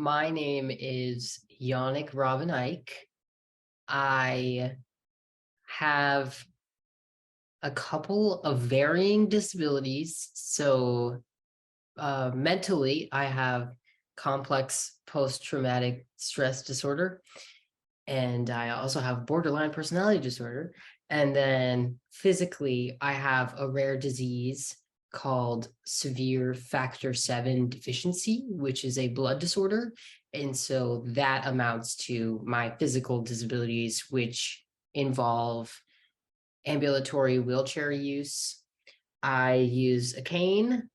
My name is Yannick-robin Eike. I have a couple of varying disabilities. Mentally, I have complex post-traumatic stress disorder, and I also have borderline personality disorder. And then physically, I have a rare disease called severe factor 7 deficiency, which is a blood disorder. And so that amounts to my physical disabilities, which involve ambulatory wheelchair use. I use a cane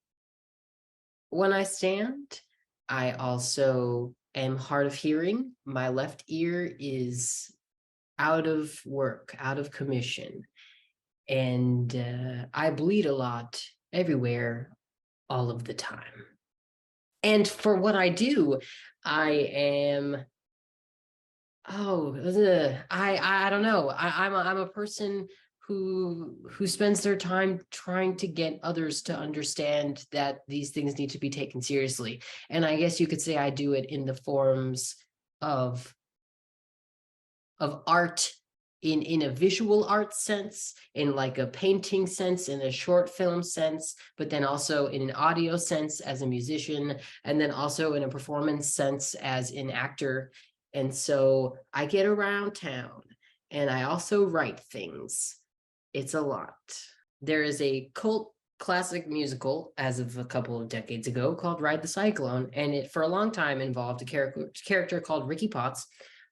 when I stand. I also am hard of hearing. My left ear is out of work, out of commission, and I bleed a lot everywhere all of the time. And for what I do, I am I don't know. I'm a person who spends their time trying to get others to understand that these things need to be taken seriously. And I guess you could say I do it in the forms of art, in a visual art sense, in like a painting sense, in a short film sense, but then also in an audio sense as a musician, and then also in a performance sense as an actor. And so I get around town and I also write things. It's a lot. There is a cult classic musical as of a couple of decades ago called Ride the Cyclone, and it for a long time involved a character called Ricky Potts,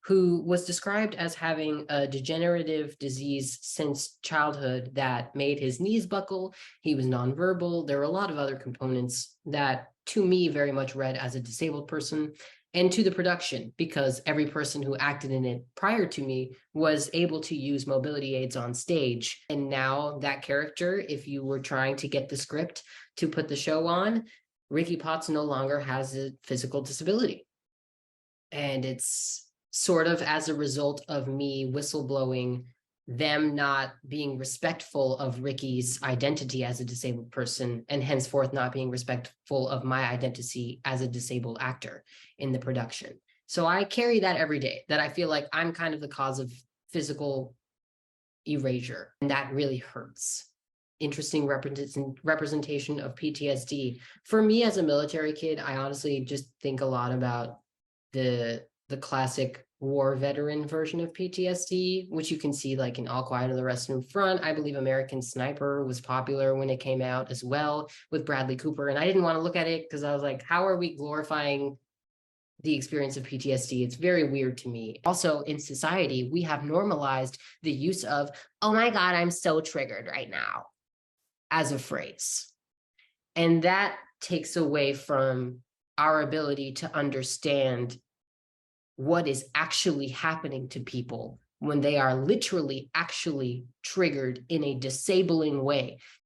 who was described as having a degenerative disease since childhood that made his knees buckle. He was nonverbal. There were a lot of other components that, to me, very much read as a disabled person, and to the production, because every person who acted in it prior to me was able to use mobility aids on stage. And now that character, if you were trying to get the script to put the show on, Ricky Potts no longer has a physical disability. And it's sort of as a result of me whistleblowing, them not being respectful of Ricky's identity as a disabled person, and henceforth not being respectful of my identity as a disabled actor in the production. So I carry that every day, that I feel like I'm kind of the cause of physical erasure, and that really hurts. Interesting representation of PTSD. For me as a military kid, I honestly just think a lot about the classic war veteran version of PTSD, which you can see like in All Quiet on the Western Front. I believe American Sniper was popular when it came out as well with Bradley Cooper. And I didn't want to look at it because I was like, how are we glorifying the experience of PTSD? It's very weird to me. Also, in society, we have normalized the use of, oh my God, I'm so triggered right now, as a phrase. And that takes away from our ability to understand what is actually happening to people when they are literally actually triggered in a disabling way.